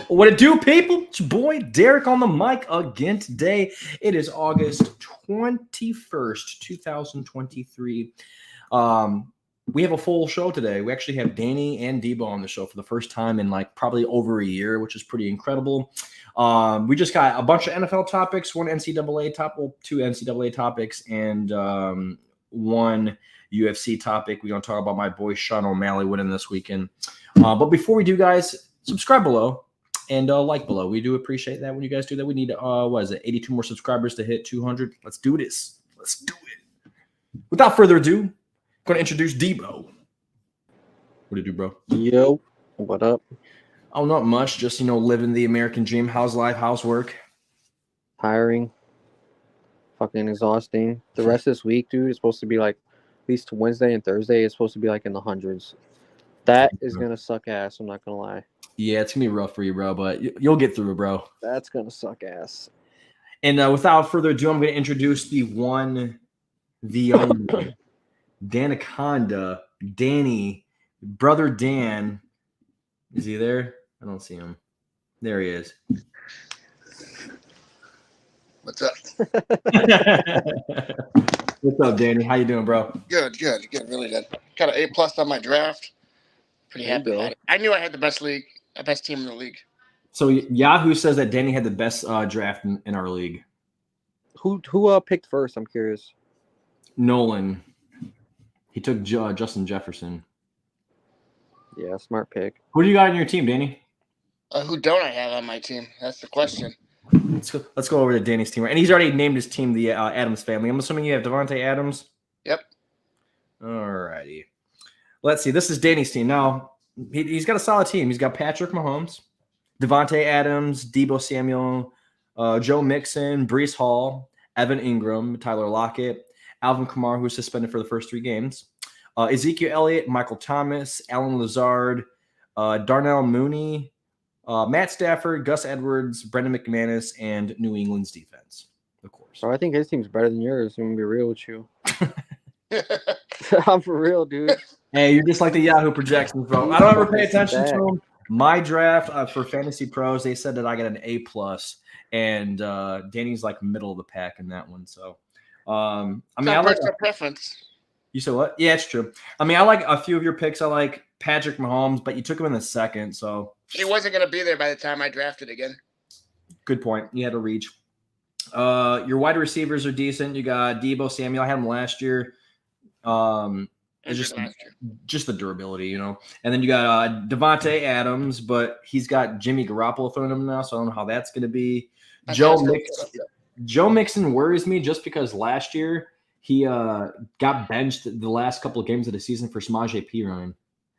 What it do, people? It's your boy Derek on the mic again today. It is August 21st, 2023. We have a full show today. We actually have Danny and Debo on the show for the first time in like probably over a year, which is pretty incredible. We just got a bunch of NFL topics, two NCAA topics, and one UFC topic. We're going to talk about my boy Sean O'Malley winning this weekend. But before we do, guys, subscribe below and like below. We do appreciate that when you guys do that. We need 82 more subscribers to hit 200. Let's do this. Let's do it. Without further ado, I'm going to introduce Debo. What do you do, bro? Yo, what up? Oh, not much. Just, living the American dream. How's life? How's work? Tiring. Fucking exhausting. The rest of this week, dude, is supposed to be like, at least Wednesday and Thursday, is supposed to be like in the hundreds. That is going to suck ass, I'm not going to lie. Yeah, it's going to be rough for you, bro, but you'll get through it, bro. That's going to suck ass. And without further ado, I'm going to introduce the only Danaconda, Danny, brother Dan. Is he there? I don't see him. There he is. What's up? What's up, Danny? How you doing, bro? Good, really good. Got an A+ on my draft. Pretty happy about it. I knew I had the best team in the league. So Yahoo says that Danny had the best draft in our league. Who picked first? I'm curious. Nolan. He took Justin Jefferson. Yeah, smart pick. Who do you got on your team, Danny? Who don't I have on my team? That's the question. Let's go over to Danny's team. And he's already named his team the Adams family. I'm assuming you have Devontae Adams? Yep. All righty. Let's see. This is Danny's team. Now, he's got a solid team. He's got Patrick Mahomes, Devontae Adams, Debo Samuel, Joe Mixon, Breece Hall, Evan Ingram, Tyler Lockett, Alvin Kamara, who's suspended for the first 3 games, Ezekiel Elliott, Michael Thomas, Alan Lazard, Darnell Mooney, Matt Stafford, Gus Edwards, Brendan McManus, and New England's defense, of course. So I think his team's better than yours. I'm going to be real with you. I'm for real, dude. Hey, you're just like the Yahoo projections, bro. I don't ever pay attention to them. My draft for Fantasy Pros, they said that I got an A+, and Danny's like middle of the pack in that one. So, I like preference. You said what? Yeah, it's true. I like a few of your picks. I like Patrick Mahomes, but you took him in the second, so he wasn't going to be there by the time I drafted again. Good point. You had to reach. Your wide receivers are decent. You got Debo Samuel. I had him last year. It's just the durability, And then you got Devontae Adams, but he's got Jimmy Garoppolo throwing him now, so I don't know how that's going to be. Joe Mixon worries me just because last year he got benched the last couple of games of the season for Samaje Perine,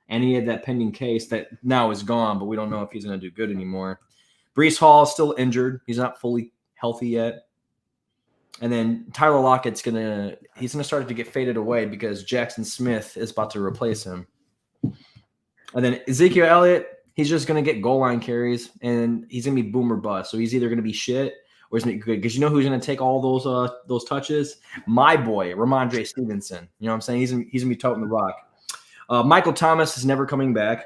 and he had that pending case that now is gone, but we don't know if he's going to do good anymore. Breece Hall is still injured. He's not fully healthy yet. And then Tyler Lockett's he's gonna start to get faded away because Jackson Smith is about to replace him. And then Ezekiel Elliott, he's just gonna get goal line carries and he's gonna be boom or bust. So he's either gonna be shit or he's gonna be good. Because you know who's gonna take all those touches? My boy, Ramondre Stevenson. You know what I'm saying? He's gonna be toting the rock. Michael Thomas is never coming back.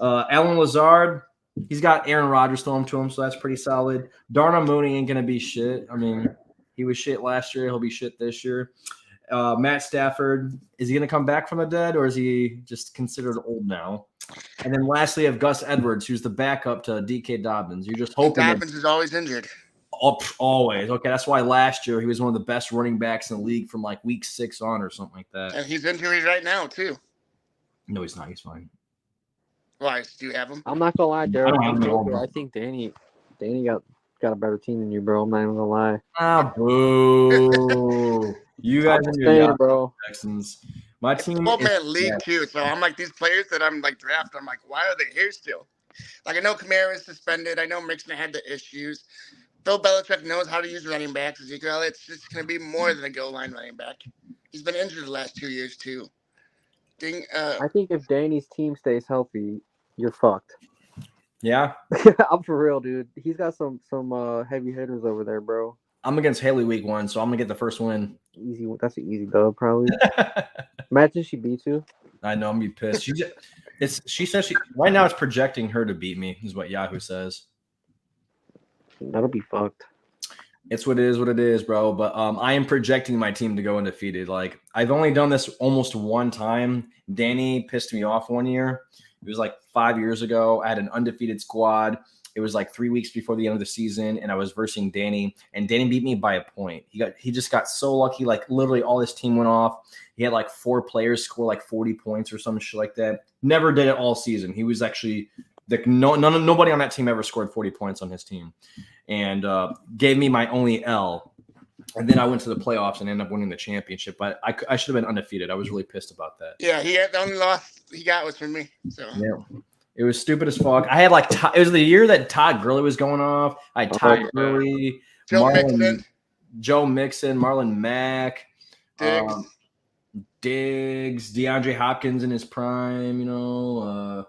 Alan Lazard, he's got Aaron Rodgers throwing to him, so that's pretty solid. Darnell Mooney ain't gonna be shit. He was shit last year. He'll be shit this year. Matt Stafford, is he going to come back from the dead, or is he just considered old now? And then lastly, you have Gus Edwards, who's the backup to D.K. Dobbins. You're just hoping Dobbins is always injured. Always. Okay, that's why last year he was one of the best running backs in the league from like week 6 on or something like that. And he's injured right now, too. No, he's not. He's fine. Why? Do you have him? I'm not going to lie, Derek. I think Danny got a better team than you, bro. I'm not even gonna lie. Boo! You guys are your bro. Texans. My team. 12-man league too. So I'm like these players that I'm like drafting. I'm like, why are they here still? Like I know Kamara is suspended. I know Mixon had the issues. Bill Belichick knows how to use running backs. Ezekiel Elliott's just gonna be more than a goal line running back. He's been injured the last 2 years too. I think if Danny's team stays healthy, you're fucked. Yeah, I'm for real, dude. He's got some heavy hitters over there, bro. I'm against Haley week 1, so I'm gonna get the first win. Easy. That's an easy dub, probably. Imagine she beats you. I know I'm gonna be pissed. She says right now it's projecting her to beat me, is what Yahoo says. That'll be fucked. It's what it is, bro. But I am projecting my team to go undefeated. Like, I've only done this almost one time. Danny pissed me off one year. It was like 5 years ago. I had an undefeated squad. It was like 3 weeks before the end of the season, and I was versing Danny, and Danny beat me by a point. He just got so lucky. Like, literally all his team went off. He had like 4 players score like 40 points or some shit like that. Never did it all season. He was actually like nobody on that team ever scored 40 points on his team, and gave me my only L. And then I went to the playoffs and ended up winning the championship. But I should have been undefeated. I was really pissed about that. Yeah, the only loss he got was from me. So yeah, it was stupid as fuck. I had like it was the year that Todd Gurley was going off. I had Todd Gurley, Joe Mixon, Marlon Mack, Diggs, DeAndre Hopkins in his prime. You know,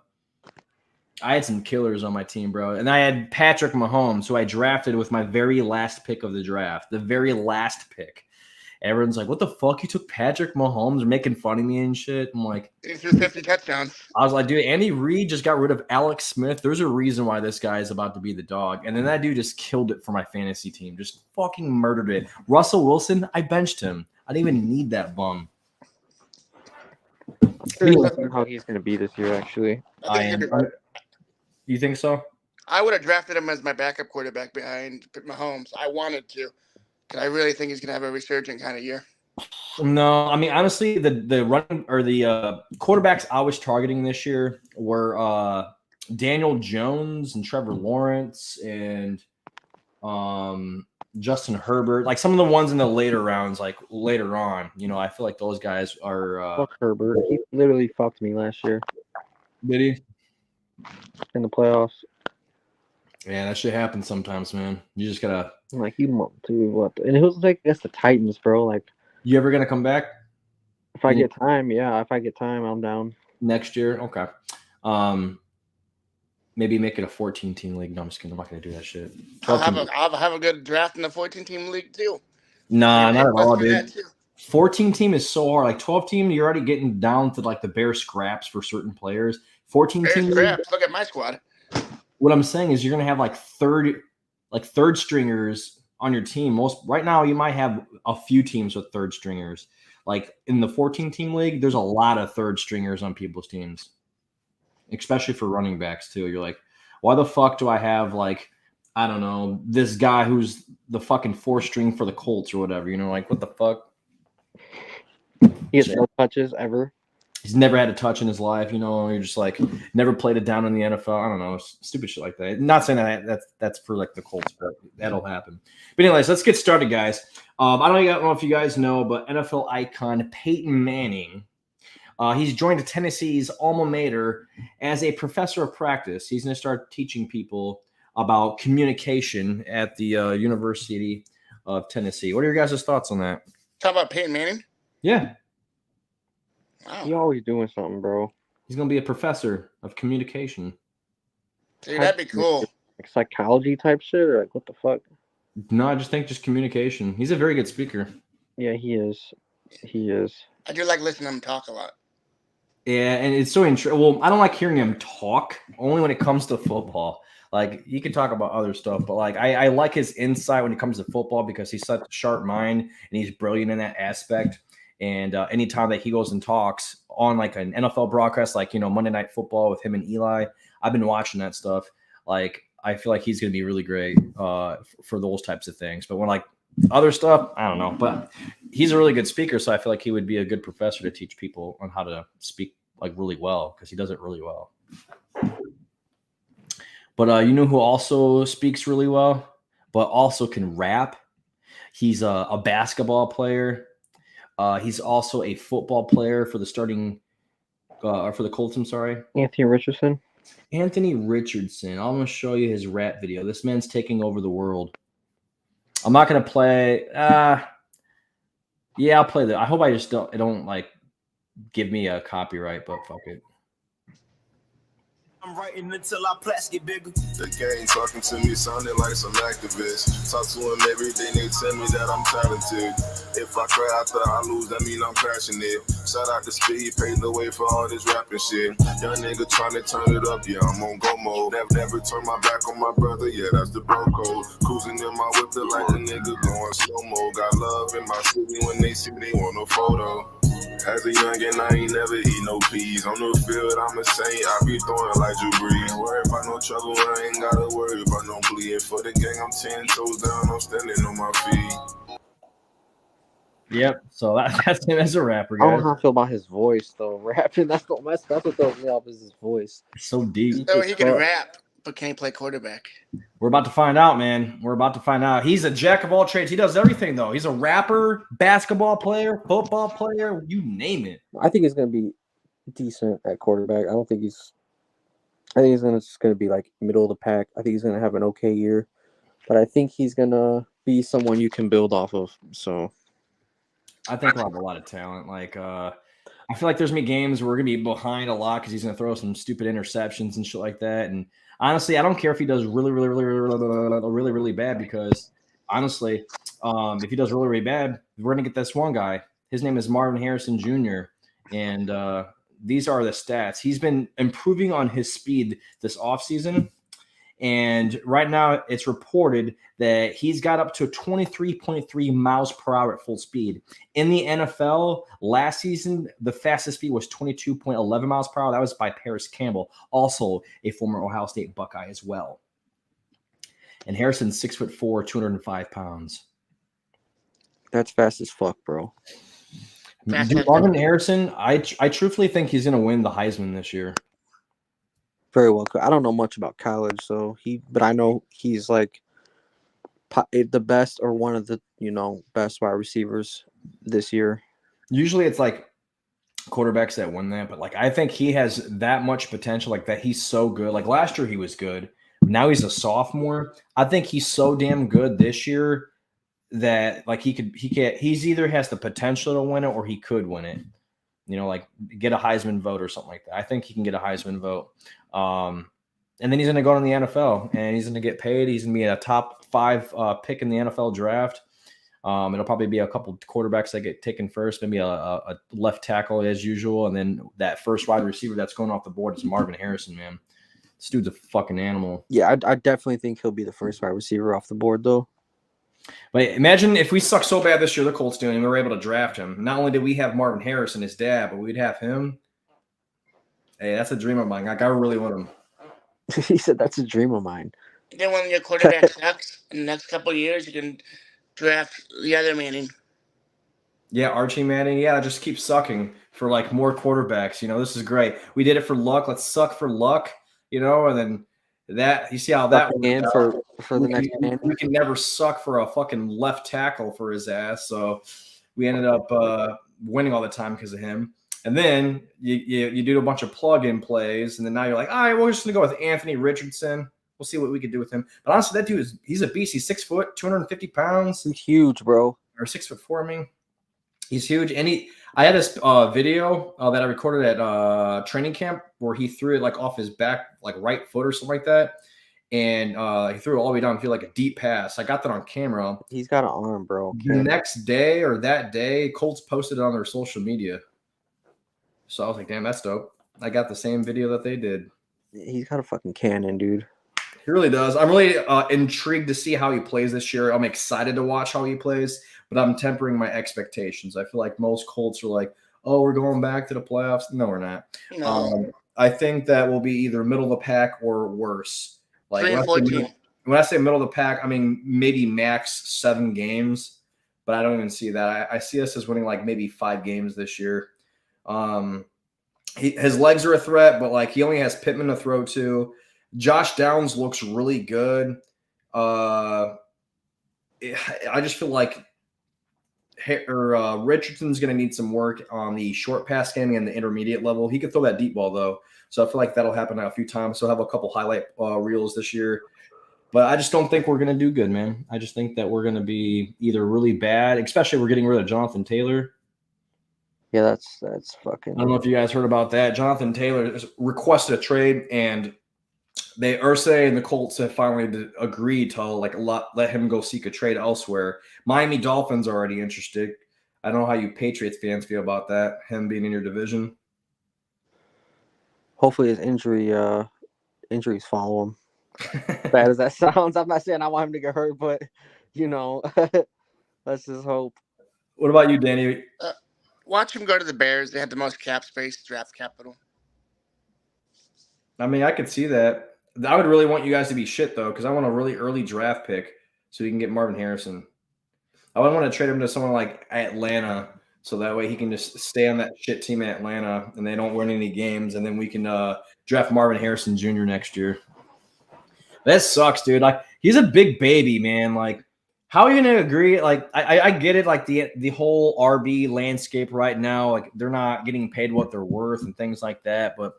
I had some killers on my team, bro. And I had Patrick Mahomes, who I drafted with my very last pick of the draft, the very last pick. Everyone's like, what the fuck? You took Patrick Mahomes? They're making fun of me and shit. I'm like, he threw 50 touchdowns. I was like, dude, Andy Reid just got rid of Alex Smith. There's a reason why this guy is about to be the dog. And then that dude just killed it for my fantasy team. Just fucking murdered it. Russell Wilson, I benched him. I didn't even need that bum. I'm curious how he's going to be this year, actually. You think so? I would have drafted him as my backup quarterback behind Mahomes. I wanted to, because I really think he's going to have a resurgent kind of year. No, I mean, honestly, the running or the quarterbacks I was targeting this year were Daniel Jones and Trevor Lawrence and Justin Herbert, like some of the ones in the later rounds, like later on. You know, I feel like those guys are. Fuck Herbert. He literally fucked me last year. Did he? In the playoffs. Yeah, that shit happens sometimes, man. You just gotta. I'm like, dude, what? And it was like, I guess the Titans, bro. Like, you ever gonna come back? If I get time, yeah. If I get time, I'm down. Next year, okay. Maybe make it a 14-team league. No, I'm just kidding. I'm not gonna do that shit. I'll have a good draft in the 14-team league too. Nah, not at all, dude. 14-team is so hard. Like 12-team, you're already getting down to like the bare scraps for certain players. 14-team scraps. Look at my squad. What I'm saying is you're gonna have like third stringers on your team. Right now you might have a few teams with third stringers. Like in the 14-team league, there's a lot of third stringers on people's teams, especially for running backs too. You're like, why the fuck do I have like, I don't know, this guy who's the fucking 4th string for the Colts or whatever? You know, like what the fuck? He has no touches ever. He's never had a touch in his life. You know, you're just like never played it down in the NFL. I don't know, stupid shit like that. Not saying that's for like the Colts, but that'll happen. But anyways, let's get started, guys. I don't know if you guys know, but NFL icon Peyton Manning, he's joined Tennessee's alma mater as a professor of practice. He's going to start teaching people about communication at the University of Tennessee. What are your guys' thoughts on that? Talk about Peyton Manning? Yeah. Wow. He's always doing something, bro. He's going to be a professor of communication. Dude, that'd be cool. Like psychology type shit, or like what the fuck? No, I just think just communication. He's a very good speaker. Yeah, he is. He is. I do like listening to him talk a lot. Yeah, and it's so interesting. Well, I don't like hearing him talk, only when it comes to football. Like, he can talk about other stuff, but like I like his insight when it comes to football because he's such a sharp mind and he's brilliant in that aspect. And anytime that he goes and talks on like an NFL broadcast, like, you know, Monday Night Football with him and Eli, I've been watching that stuff. Like, I feel like he's going to be really great for those types of things. But when like other stuff, I don't know. But he's a really good speaker, so I feel like he would be a good professor to teach people on how to speak like really well because he does it really well. But you know who also speaks really well, but also can rap? He's a basketball player. He's also a football player for the for the Colts. I'm sorry. Anthony Richardson. I'm going to show you his rap video. This man's taking over the world. I'm not going to play. Yeah, I'll play that. I hope I don't like give me a copyright, but fuck it. I'm writing until our plats get bigger. The gang talking to me sounding like some activists. Talk to them every day, they tell me that I'm talented. If I cry after I lose, that mean I'm passionate. Shout out to Speed, paved the way for all this rapping shit. Young nigga trying to turn it up, yeah, I'm on go mode. Never turn my back on my brother, yeah, that's the bro code. Cruising in my whip, like a nigga going slow-mo. Got love in my city, when they see me, they want a photo. As a youngin', I ain't never eat no peas. On the field, I'm a saint, I be throwing like Drew Brees. Ain't worry about no trouble, I ain't gotta worry about no bleeding. For the gang, I'm 10 toes down, I'm standing on my feet. Yep, so that's him as a rapper, I don't guys. know how I feel about his voice though. Rapping, that's what throws me off is his voice. It's so deep. So he can rap, but can he play quarterback? We're about to find out, man. We're about to find out. He's a jack of all trades. He does everything, though. He's a rapper, basketball player, football player, you name it. I think he's gonna be decent at quarterback. I think he's just gonna be like middle of the pack. I think he's gonna have an okay year, but I think he's gonna be someone you can build off of. So I think we'll have a lot of talent. Like, I feel like there's gonna be games where we're gonna be behind a lot because he's gonna throw some stupid interceptions and shit like that. And honestly, I don't care if he does really bad because honestly, if he does really bad, we're gonna get this one guy. His name is Marvin Harrison Jr. And these are the stats. He's been improving on his speed this offseason. And right now it's reported that he's got up to 23.3 miles per hour at full speed. In the NFL last season, the fastest speed was 22.11 miles per hour. That was by Paris Campbell, also a former Ohio State Buckeye as well. And Harrison's 6'4", 205 pounds. that's fast as fuck, bro. Dude, Marvin Harrison, I truthfully think he's going to win the Heisman this year. Very well. I don't know much about college, but I know he's like the best or one of the best wide receivers this year. Usually it's like quarterbacks that win that, but like I think he has that much potential, like that he's so good. Like last year he was good. Now he's a sophomore. I think he's so damn good this year that like he's either has the potential to win it or he could win it. Like get a Heisman vote or something like that. I think he can get a Heisman vote. And then he's going to go to the NFL and he's going to get paid. He's going to be a top 5 pick in the NFL draft. It'll probably be a couple quarterbacks that get taken first, maybe a left tackle as usual. And then that first wide receiver that's going off the board is Marvin Harrison, man. This dude's a fucking animal. Yeah, I definitely think he'll be the first wide receiver off the board, though. But imagine if we suck so bad this year, the Colts do, and we were able to draft him. Not only did we have Marvin Harrison, his dad, but we'd have him. Hey, that's a dream of mine. Like, I really want him. He said that's a dream of mine. Then when your quarterback sucks in the next couple of years, you can draft the other Manning. Yeah, Archie Manning. Yeah, just keep sucking for like more quarterbacks. This is great. We did it for luck. Let's suck for luck. And then that you see how that worked out. For the next man. We can never suck for a fucking left tackle for his ass. So we ended up winning all the time because of him. And then you do a bunch of plug-in plays, and then now you're like, all right, we're just gonna go with Anthony Richardson. We'll see what we can do with him. But honestly, that dude he's a beast. He's 6 foot, 250 pounds. He's huge, bro. Or 6'4", I mean. He's huge. And I had this video that I recorded at training camp where he threw it like off his back, like right foot or something like that. And he threw it all the way down, feel like a deep pass. I got that on camera. He's got an arm, bro. The next day or that day, Colts posted it on their social media. So I was like, damn, that's dope. I got the same video that they did. He's got a fucking cannon, dude. He really does. I'm really intrigued to see how he plays this year. I'm excited to watch how he plays, but I'm tempering my expectations. I feel like most Colts are like, oh, we're going back to the playoffs. No, we're not. No. I think that will be either middle of the pack or worse. Like when I say middle of the pack, I mean maybe max 7 games, but I don't even see that. I see us as winning like maybe 5 games this year. His legs are a threat, but like he only has Pittman to throw to. Josh Downs looks really good. I just feel like Richardson's going to need some work on the short pass game and the intermediate level. He could throw that deep ball though, so I feel like that'll happen a few times. So I'll have a couple highlight reels this year. But I just don't think we're going to do good, man. I just think that we're going to be either really bad, especially if we're getting rid of Jonathan Taylor. Yeah, that's I fucking. don't know if you guys heard about that. Jonathan Taylor has requested a trade, and Irsay and the Colts have finally agreed to let him go seek a trade elsewhere. Miami Dolphins are already interested. I don't know how you Patriots fans feel about that, him being in your division. Hopefully his injuries follow him. Bad as that sounds, I'm not saying I want him to get hurt, but let's just hope. What about you, Danny? Watch him go to the Bears. They have the most cap space, draft capital. I mean, I could see that. I would really want you guys to be shit, though, because I want a really early draft pick so you can get Marvin Harrison. I would want to trade him to someone like Atlanta so that way he can just stay on that shit team at Atlanta and they don't win any games, and then we can draft Marvin Harrison Jr. next year. That sucks, dude. Like, he's a big baby, man. Like, how are you going to agree? Like, I get it, like the whole RB landscape right now, like they're not getting paid what they're worth and things like that, but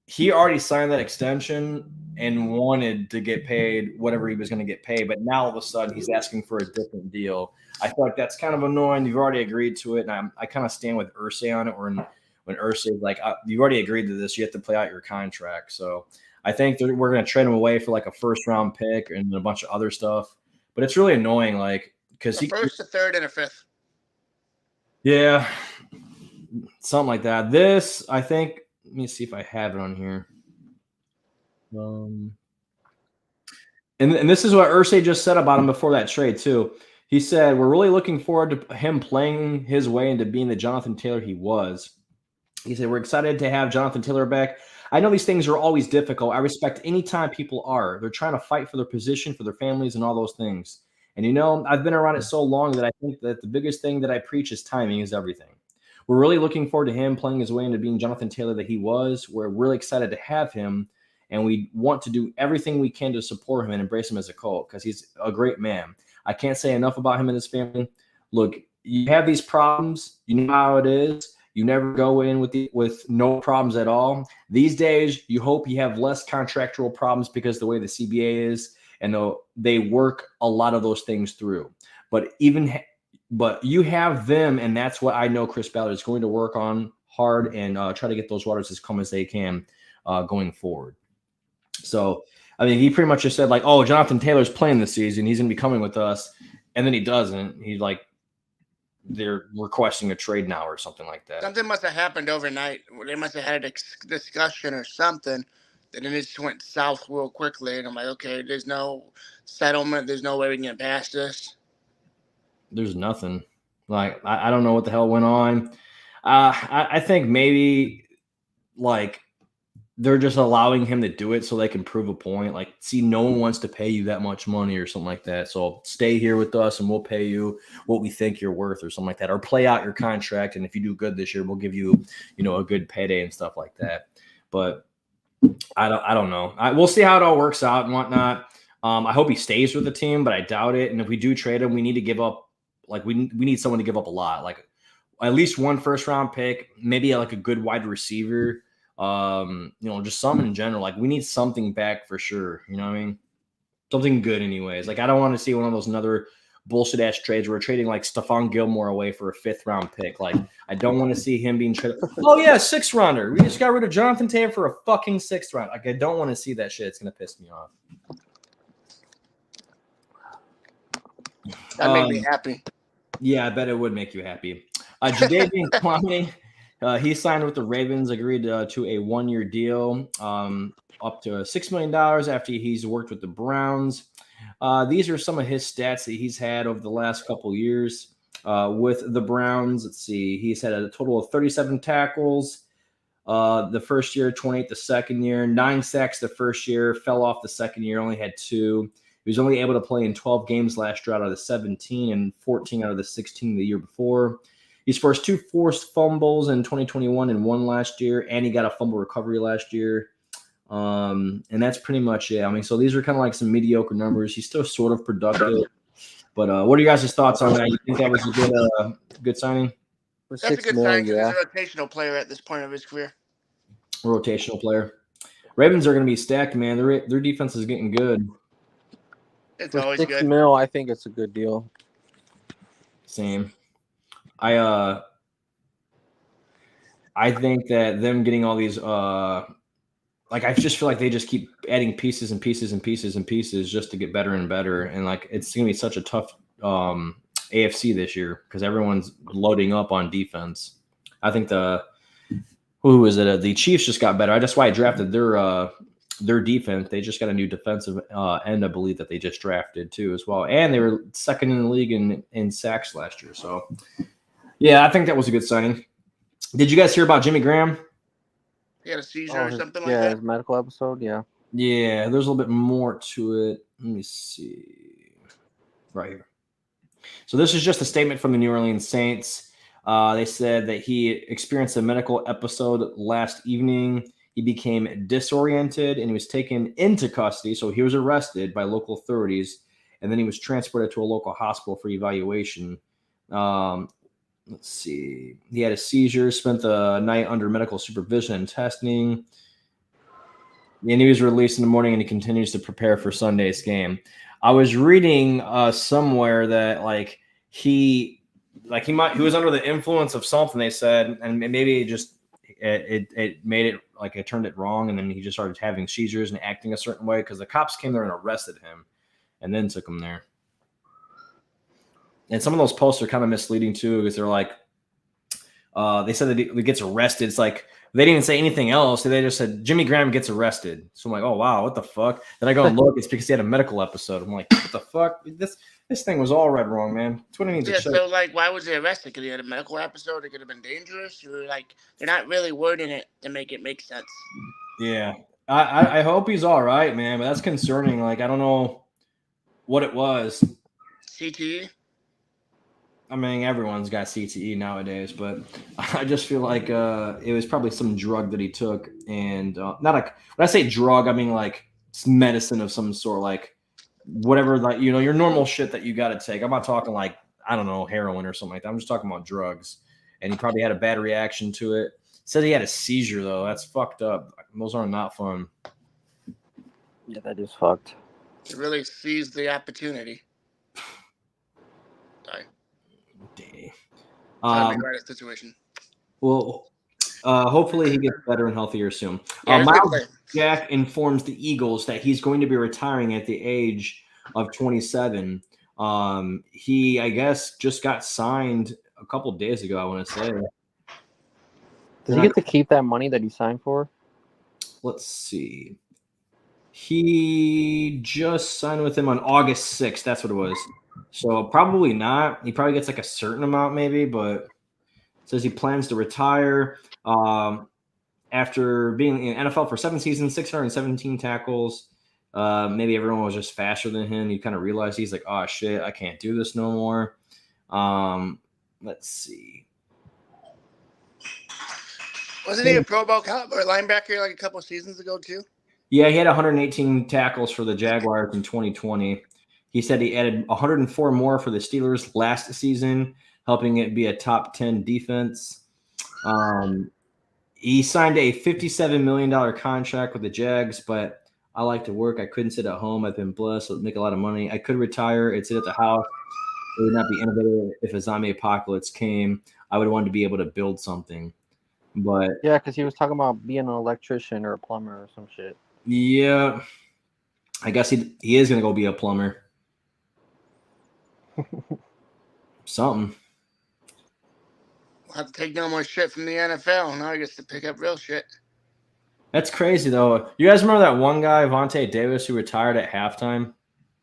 he already signed that extension and wanted to get paid whatever he was going to get paid. But now all of a sudden he's asking for a different deal. I feel like that's kind of annoying. You've already agreed to it. And I kind of stand with Irsay on it. When Irsay is like, you've already agreed to this, you have to play out your contract. So I think that we're going to trade him away for like a first round pick and a bunch of other stuff. But it's really annoying. Like, because he first, a third, and a fifth. Yeah. Something like that. This, I think, let me see if I have it on here. And this is what Irsay just said about him before that trade, too. He said, we're really looking forward to him playing his way into being the Jonathan Taylor he was. He said, we're excited to have Jonathan Taylor back. I know these things are always difficult. I respect any time people are. They're trying to fight for their position, for their families, and all those things. And, I've been around it so long that I think that the biggest thing that I preach is timing is everything. We're really looking forward to him playing his way into being Jonathan Taylor that he was. We're really excited to have him, and we want to do everything we can to support him and embrace him as a Colt because he's a great man. I can't say enough about him and his family. Look, you have these problems. You know how it is. You never go in with no problems at all. These days, you hope you have less contractual problems because the way the CBA is, and they work a lot of those things through. But you have them, and that's what I know Chris Ballard is going to work on hard and try to get those waters as calm as they can going forward. So, I mean, he pretty much just said, like, oh, Jonathan Taylor's playing this season. He's going to be coming with us. And then he doesn't. He's like, they're requesting a trade now or something like that. Something must have happened overnight. They must have had a discussion or something. And then it just went south real quickly. And I'm like, okay, there's no settlement. There's no way we can get past this. There's nothing. Like, I don't know what the hell went on. I think maybe, like, they're just allowing him to do it so they can prove a point. Like, see, no one wants to pay you that much money or something like that. So stay here with us and we'll pay you what we think you're worth or something like that. Or play out your contract. And if you do good this year, we'll give you, a good payday and stuff like that. But I don't know. We'll see how it all works out and whatnot. I hope he stays with the team, but I doubt it. And if we do trade him, we need to give up. Like, we need someone to give up a lot. Like, at least one first-round pick, maybe like a good wide receiver. Just something in general. Like, we need something back for sure. You know what I mean? Something good anyways. Like, I don't want to see one of those another bullshit-ass trades where we're trading, like, Stephon Gilmore away for a fifth-round pick. Like, I don't want to see him being traded. Oh, yeah, sixth-rounder. We just got rid of Jonathan Taylor for a fucking sixth-round. Like, I don't want to see that shit. It's going to piss me off. That made me happy. Yeah, I bet it would make you happy. Jadeveon Clowney, he signed with the Ravens, agreed to a 1-year deal, up to $6 million after he's worked with the Browns. These are some of his stats that he's had over the last couple years with the Browns. Let's see. He's had a total of 37 tackles the first year, 28 the second year, 9 sacks the first year, fell off the second year, only had 2. He was only able to play in 12 games last year out of the 17 and 14 out of the 16 the year before. He's forced 2 forced fumbles in 2021 and 1 last year, and he got a fumble recovery last year. And that's pretty much it. I mean, so these are kind of like some mediocre numbers. He's still sort of productive. But what are you guys' thoughts on that? You think that was a good signing? That's a good signing because he's a rotational player at this point of his career. Rotational player. Ravens are going to be stacked, man. Their defense is getting good. It's always good. $6 million, I think it's a good deal. Same. I I think that them getting all these like I just feel like they just keep adding pieces and pieces and pieces and pieces just to get better and better. And like it's gonna be such a tough AFC this year because everyone's loading up on defense. I think the Chiefs just got better. That's why I drafted their defense. They just got a new defensive end, I believe, that they just drafted too as well. And they were second in the league in sacks last year. So yeah, I think that was a good signing. Did you guys hear about Jimmy Graham? He had a seizure or something like yeah, that. his medical episode. Yeah. Yeah, there's a little bit more to it. Let me see. Right here. So this is just a statement from the New Orleans Saints. They said that he experienced a medical episode last evening. He became disoriented and he was taken into custody. So he was arrested by local authorities, and then he was transported to a local hospital for evaluation. Let's see. He had a seizure, spent the night under medical supervision and testing. And he was released in the morning, and he continues to prepare for Sunday's game. I was reading somewhere that he was under the influence of something, they said, and maybe it made it like it turned it wrong, and then he just started having seizures and acting a certain way because the cops came there and arrested him and then took him there. And some of those posts are kind of misleading too, because they're like, they said that he gets arrested. It's like they didn't even say anything else. They just said Jimmy Graham gets arrested. So I'm like, oh wow, what the fuck? Then I go and look. It's because he had a medical episode. I'm like, what the fuck? This thing was all read wrong, man. That's what it needs to show. So why was he arrested? Because he had a medical episode. It could have been dangerous. Or they're not really wording it to make it make sense. Yeah, I hope he's all right, man. But that's concerning. Like I don't know what it was. CTE. I mean, everyone's got CTE nowadays, but I just feel like it was probably some drug that he took, and not like when I say drug, I mean like medicine of some sort, like whatever, like your normal shit that you got to take. I'm not talking like I don't know heroin or something like that. I'm just talking about drugs, and he probably had a bad reaction to it. Said he had a seizure though. That's fucked up. Those are not fun. Yeah, that is fucked. He really seized the opportunity. Sorry. Situation. Well, hopefully he gets better and healthier soon. Yeah, Myles Jack informs the Eagles that he's going to be retiring at the age of 27. He, I guess, just got signed a couple days ago, I want to say. Does he get to keep that money that he signed for? Let's see. He just signed with him on August 6th. That's what it was. So probably not. He probably gets like a certain amount maybe, but says he plans to retire after being in NFL for 7 seasons, 617 tackles. Maybe everyone was just faster than him. He kind of realized he's like, oh, shit, I can't do this no more. Let's see. Wasn't he a Pro Bowl or linebacker like a couple of seasons ago too? Yeah, he had 118 tackles for the Jaguars in 2020. He said he added 104 more for the Steelers last season, helping it be a top 10 defense. He signed a $57 million contract with the Jags, but I like to work. I couldn't sit at home. I've been blessed. I'd make a lot of money. I could retire and sit at the house. It would not be innovative if a zombie apocalypse came. I would want to be able to build something. But yeah, because he was talking about being an electrician or a plumber or some shit. Yeah, I guess he is going to go be a plumber. Something. We'll have to take no more shit from the NFL. Now he gets to pick up real shit. That's crazy, though. You guys remember that one guy, Vontae Davis, who retired at halftime?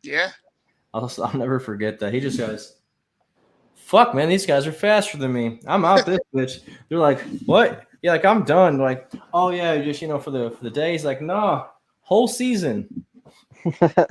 Yeah. I'll never forget that. He just goes, fuck, man, these guys are faster than me. I'm out this bitch. They're like, what? Yeah, like, I'm done. Like, oh, yeah, just, for the day. He's like, no, whole season.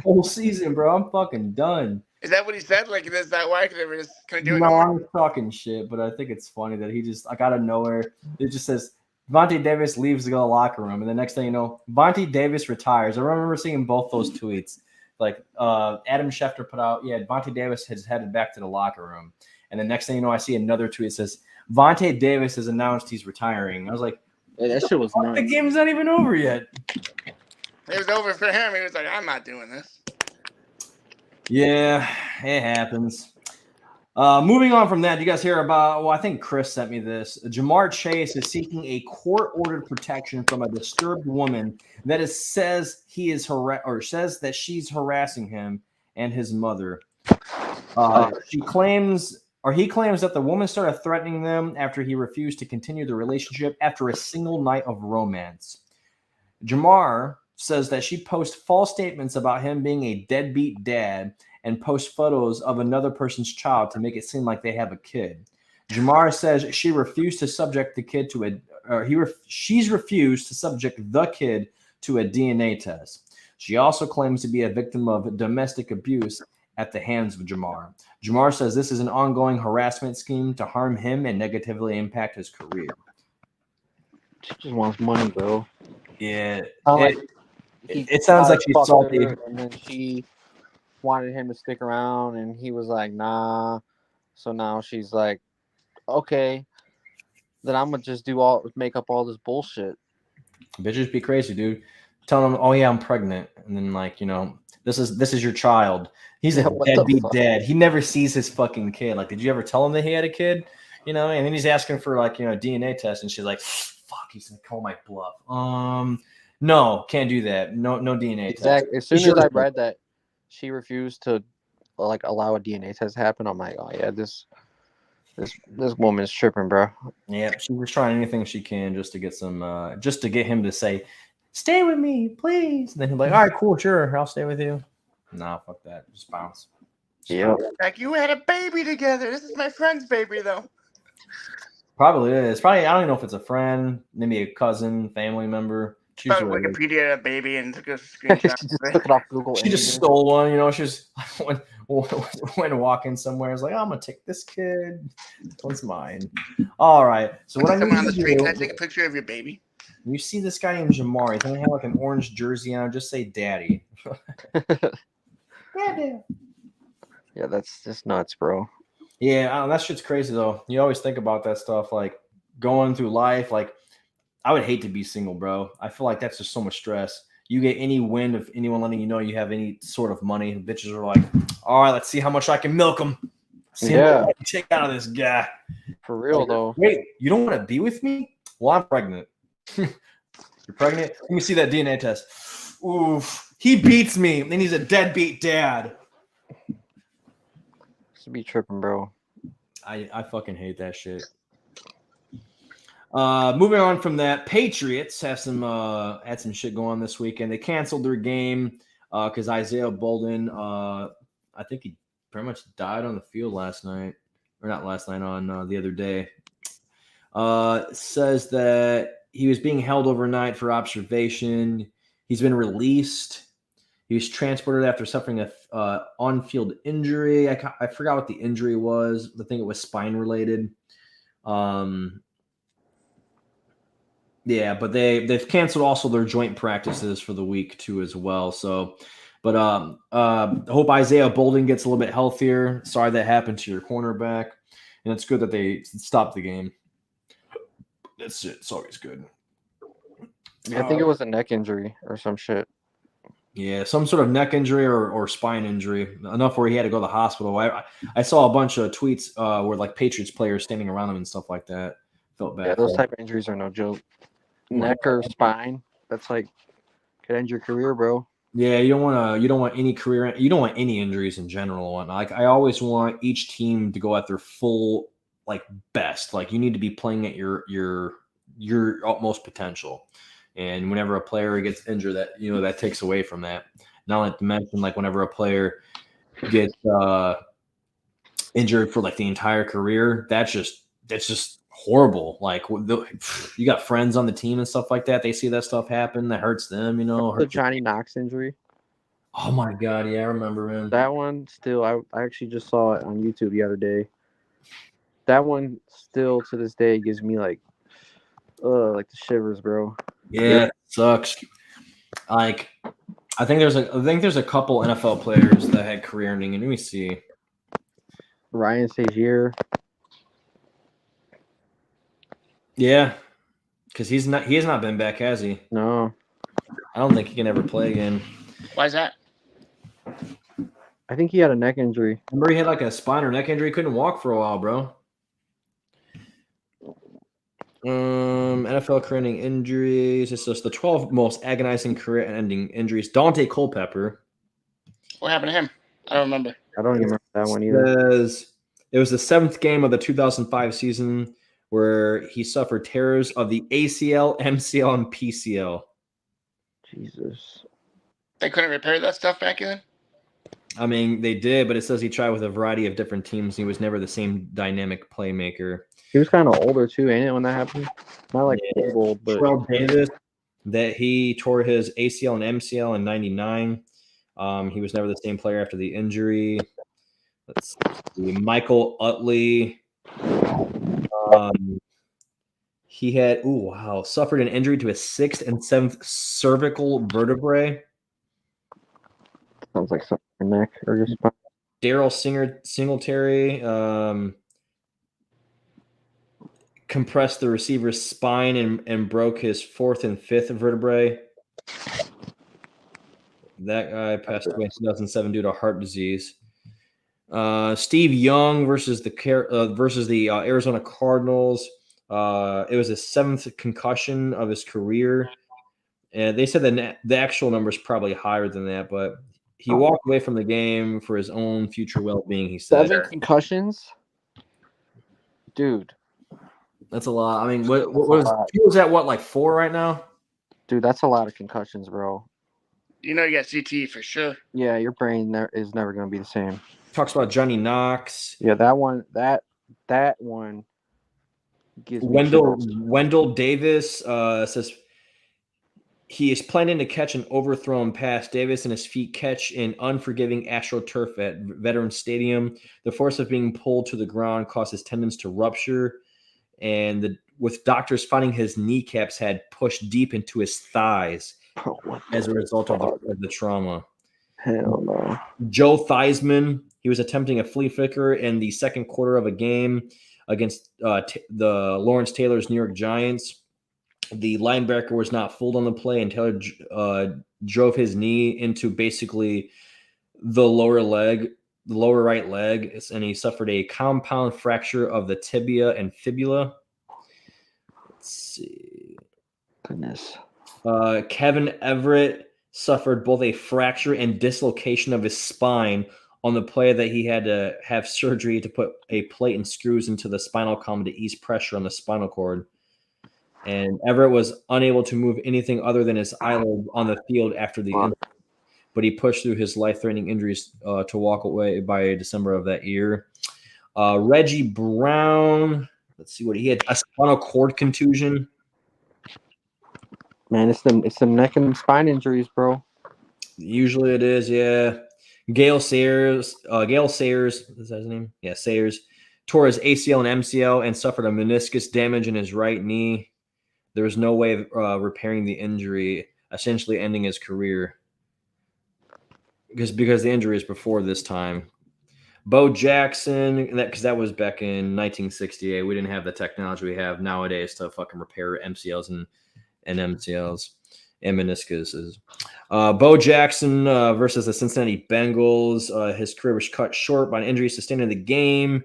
Whole season, bro. I'm fucking done. Is that what he said? Like, is that why? Because they just couldn't do it. No, I'm talking shit, but I think it's funny that he just, like, out of nowhere, it just says, Vontae Davis leaves to go to the locker room. And the next thing you know, Vontae Davis retires. I remember seeing both those tweets. Like, Adam Schefter put out, yeah, Vontae Davis has headed back to the locker room. And the next thing you know, I see another tweet that says, Vontae Davis has announced he's retiring. I was like, yeah, that shit was nuts. The game's not even over yet. It was over for him. He was like, I'm not doing this. Yeah, it happens. Moving on from that, do you guys hear about? Well, I think Chris sent me this. Jamar Chase is seeking a court-ordered protection from a disturbed woman that says that she's harassing him and his mother. He claims that the woman started threatening them after he refused to continue the relationship after a single night of romance. Jamar says that she posts false statements about him being a deadbeat dad and posts photos of another person's child to make it seem like they have a kid. Jamar says she refused to subject the kid to she's refused to subject the kid to a DNA test. She also claims to be a victim of domestic abuse at the hands of Jamar. Jamar says this is an ongoing harassment scheme to harm him and negatively impact his career. She just wants money, bro. Yeah. It sounds like she's salty. And then she wanted him to stick around, and he was like, nah. So now she's like, okay, then I'm going to just make up all this bullshit. Bitches be crazy, dude. Telling them, oh, yeah, I'm pregnant. And then, like, this is your child. He's a deadbeat dad. He never sees his fucking kid. Like, did you ever tell him that he had a kid? And then he's asking for, like, a DNA test, and she's like, fuck, he's going to call my bluff. No, can't do that. No DNA test. Exactly. As soon as I read that she refused to, like, allow a DNA test to happen, I'm like, oh, yeah, this woman is tripping, bro. Yeah, she was trying anything she can just to get him to say, stay with me, please. And then he'll be like, all right, cool, sure, I'll stay with you. Nah, fuck that. Just bounce. Yeah. Like, you had a baby together. This is my friend's baby, though. Probably is. Probably, I don't even know if it's a friend, maybe a cousin, family member. She's Wikipedia a baby and took a screenshot. She just took it off Google. She just stole one, She was when walking somewhere. I was like, I'm gonna take this kid. This one's mine. All right. So what I need on the to street, do, can I take a picture of your baby? when you see this guy named Jamar, he's gonna have like an orange jersey on. Just say "Daddy." Daddy. Yeah, that's just nuts, bro. Yeah, that shit's crazy though. You always think about that stuff, like going through life. Like, I would hate to be single, bro. I feel like that's just so much stress. You get any wind of anyone letting you know you have any sort of money, and bitches are like, all right, let's see how much I can milk them. See how much I can take out of this guy. For real, though. Wait, you don't want to be with me? Well, I'm pregnant. You're pregnant? Let me see that DNA test. Oof. He beats me, and he's a deadbeat dad. Should be tripping, bro. I fucking hate that shit. Moving on from that, Patriots have had some shit going on this weekend. They canceled their game because Isaiah Bolden, I think he pretty much died on the field last night, or not last night, on the other day. Says that he was being held overnight for observation. He's been released. He was transported after suffering a on-field injury. I forgot what the injury was. I think it was spine related. Yeah, but they've canceled also their joint practices for the week too as well. So, but I hope Isaiah Bolden gets a little bit healthier. Sorry that happened to your cornerback, and it's good that they stopped the game. That's it. It's always good. Yeah, I think it was a neck injury or some shit. Yeah, some sort of neck injury or spine injury. Enough where he had to go to the hospital. I saw a bunch of tweets where like Patriots players standing around him and stuff like that. Felt bad. Yeah, those type of injuries are no joke. Neck or spine, that's like could end your career, bro. Yeah, you don't want any injuries in general. Like, I always want each team to go at their full like best. Like, you need to be playing at your utmost potential. And whenever a player gets injured, that takes away from that. Not only to mention, like, whenever a player gets injured for like the entire career, that's just horrible. Like, you got friends on the team and stuff like that. They see that stuff happen. That hurts them. The Johnny Knox injury. Oh my God, yeah, I remember him. That one still. I actually just saw it on YouTube the other day. That one still to this day gives me like the shivers, bro. Yeah, it sucks. Like, I think there's a couple NFL players that had career-ending. And let me see. Ryan Seizure. Yeah, because he has not been back, has he? No. I don't think he can ever play again. Why is that? I think he had a neck injury. Remember he had like a spine or neck injury. Couldn't walk for a while, bro. NFL career-ending injuries. It's just the 12 most agonizing career-ending injuries. Dante Culpepper. What happened to him? I don't remember. I don't even remember that one either. It was the 7th game of the 2005 season where he suffered tears of the ACL, MCL, and PCL. Jesus. They couldn't repair that stuff back then? I mean, they did, but it says he tried with a variety of different teams. He was never the same dynamic playmaker. He was kind of older too, ain't it, when that happened? Not like old, but Terrell Davis, that he tore his ACL and MCL in '99. He was never the same player after the injury. Let's see. Michael Utley. He had suffered an injury to his 6th and 7th cervical vertebrae. sounds like something in the neck or just. Daryl Singletary compressed the receiver's spine and broke his 4th and 5th vertebrae. That guy passed away in 2007 due to heart disease. Steve Young versus the Arizona Cardinals. It was his 7th concussion of his career, and they said the actual number is probably higher than that, but he walked away from the game for his own future well-being. He said 7 concussions, dude. That's a lot. I mean, what was that? What, like 4 right now? Dude, that's a lot of concussions, bro. You know, you got CTE for sure. Yeah, your brain is never going to be the same. Talks about Johnny Knox. Yeah, that one gives me Wendell Davis says he is planning to catch an overthrown pass. Davis and his feet catch in unforgiving AstroTurf at Veterans Stadium. The force of being pulled to the ground caused his tendons to rupture, and with doctors finding his kneecaps had pushed deep into his thighs as a result of the trauma. Hell no. Joe Theismann, he was attempting a flea flicker in the second quarter of a game against the Lawrence Taylor's New York Giants. The linebacker was not fooled on the play, and Taylor drove his knee into basically the lower right leg, and he suffered a compound fracture of the tibia and fibula. Let's see. Goodness. Kevin Everett suffered both a fracture and dislocation of his spine on the play that he had to have surgery to put a plate and screws into the spinal column to ease pressure on the spinal cord. And Everett was unable to move anything other than his eyelid on the field after the injury, but he pushed through his life-threatening injuries to walk away by December of that year. Reggie Brown, let's see what he had, a spinal cord contusion. Man, it's the neck and spine injuries, bro. Usually it is, yeah. Gale Sayers, is that his name? Yeah, Sayers, tore his ACL and MCL and suffered a meniscus damage in his right knee. There was no way of repairing the injury, essentially ending his career. Because the injury is before this time. Bo Jackson, because that was back in 1968. We didn't have the technology we have nowadays to fucking repair MCLs and MCLs and meniscuses. Bo Jackson versus the Cincinnati Bengals. His career was cut short by an injury sustained in the game,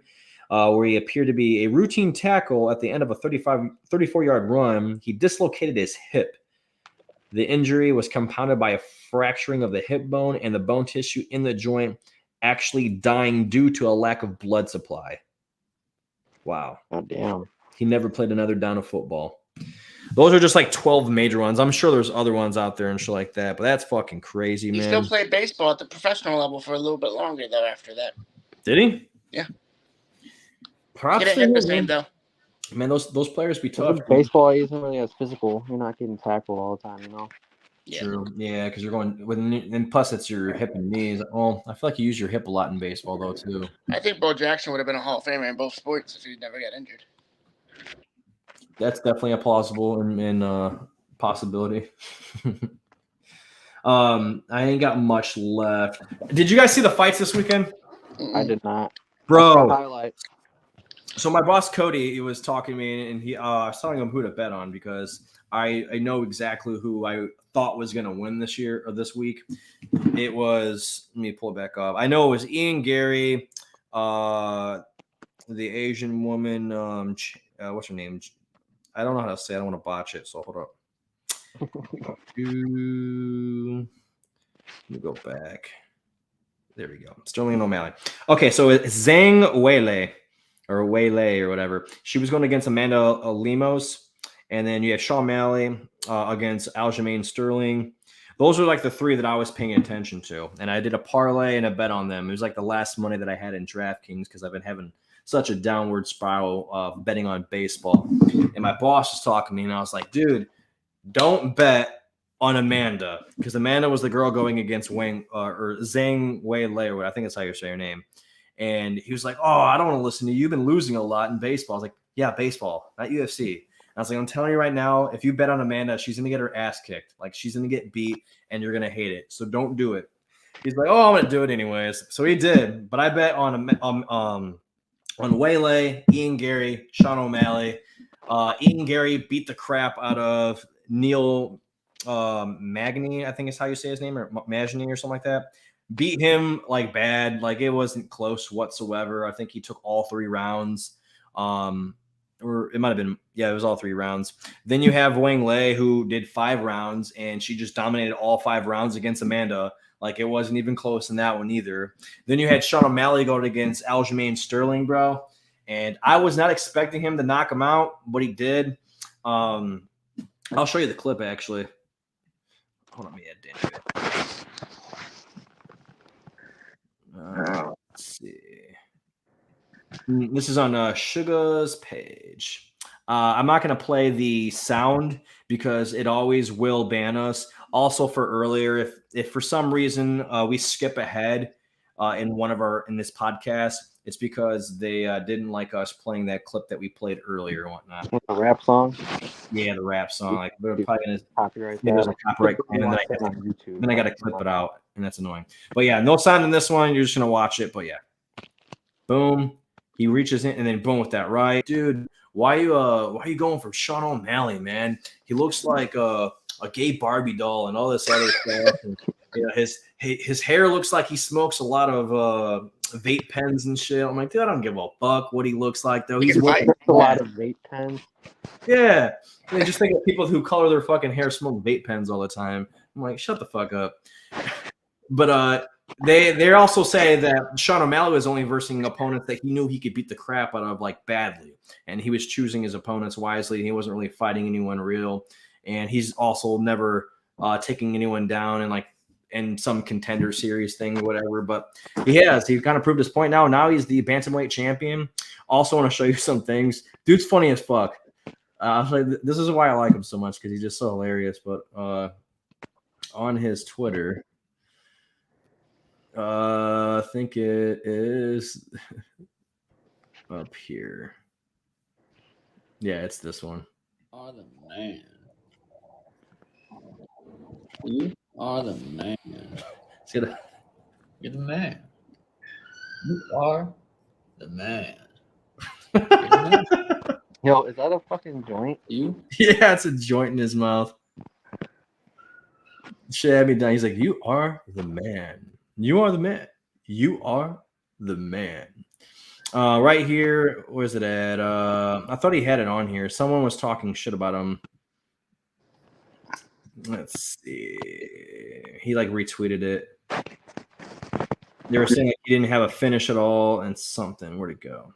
where he appeared to be a routine tackle at the end of a 34-yard run. He dislocated his hip. The injury was compounded by a fracturing of the hip bone and the bone tissue in the joint actually dying due to a lack of blood supply. Wow. God damn. He never played another down of football. Those are just like 12 major ones. I'm sure there's other ones out there and shit like that, but that's fucking crazy, man. He still played baseball at the professional level for a little bit longer, though, after that. Did he? Yeah. Props he didn't hit the same, though. Man, those players be tough. Baseball isn't really as physical. You're not getting tackled all the time, you know? Yeah. True. Yeah, because you're going with, and plus it's your hip and knees. Well, I feel like you use your hip a lot in baseball, though, too. I think Bo Jackson would have been a Hall of Famer in both sports if he never got injured. That's definitely a plausible and possibility. I ain't got much left. Did you guys see the fights this weekend? I did not. Bro. Highlights. So my boss Cody, he was talking to me, and I was telling him who to bet on because I know exactly who I thought was going to win this year or this week. It was, let me pull it back up. I know it was Ian Gary, the Asian woman. What's her name? I don't know how to say it. I don't want to botch it, so hold up. Let me go back. There we go. Sterling O'Malley. Okay, so it's Zhang Weili or whatever. She was going against Amanda Lemos, and then you had Sean O'Malley against Aljamain Sterling. Those are like the three that I was paying attention to, and I did a parlay and a bet on them. It was like the last money that I had in DraftKings because I've been having such a downward spiral of betting on baseball. And my boss was talking to me, and I was like, dude, don't bet on Amanda, because Amanda was the girl going against Zhang Weili, I think that's how you say her name. And he was like, oh, I don't want to listen to you. You've been losing a lot in baseball. I was like, yeah, baseball, not UFC. And I was like, I'm telling you right now, if you bet on Amanda, she's going to get her ass kicked. Like, she's going to get beat, and you're going to hate it. So don't do it. He's like, oh, I'm going to do it anyways. So he did. But I bet on Weili, Ian Gary, Sean O'Malley. Ian Gary beat the crap out of Neil Magny, I think is how you say his name, or Magny or something like that. Beat him like bad, like it wasn't close whatsoever. I think he took all 3 rounds, or it might have been, yeah, it was all 3 rounds. Then you have Wang Lei, who did 5 rounds, and she just dominated all 5 rounds against Amanda. Like it wasn't even close in that one either. Then you had Sean O'Malley going against Aljamain Sterling, bro, and I was not expecting him to knock him out, but he did. I'll show you the clip actually. Hold on, let me add Danny. Let's see. This is on Sugar's page. I'm not going to play the sound because it always will ban us. Also, for earlier, if for some reason we skip ahead in this podcast, it's because they didn't like us playing that clip that we played earlier and whatnot. The rap song? Yeah, the rap song. Like they're probably gonna copyright. Yeah, there's a copyright claim, and then I got to clip it out, and that's annoying. But yeah, no sound in this one. You're just gonna watch it. But yeah, boom. He reaches in, and then boom with that right, dude. Why are you going for Sean O'Malley, man? He looks like a gay Barbie doll and all this other stuff. And, you know, his hair looks like he smokes a lot of vape pens and shit. I'm like, dude, I don't give a fuck what he looks like though. He's a lot of vape pens. Yeah. I just think of people who color their fucking hair smoke vape pens all the time. I'm like, shut the fuck up. But they also say that Sean O'Malley was only versing opponents that he knew he could beat the crap out of, like, badly. And he was choosing his opponents wisely. He wasn't really fighting anyone real. And he's also never taking anyone down in some contender series thing or whatever. But he kind of proved his point now. Now he's the bantamweight champion. Also want to show you some things. Dude's funny as fuck. This is why I like him so much, because he's just so hilarious. But on his Twitter, I think it is up here. Yeah, it's this one. Are the man. You are the man. See that? You're the man. You are the man. You're the man. Yo, is that a fucking joint? You? Yeah, it's a joint in his mouth. Shit had me down. He's like, you are the man. You are the man. You are the man. Right here, where's it at? I thought he had it on here. Someone was talking shit about him. Let's see. He retweeted it. They were saying he didn't have a finish at all and something. Where'd it go?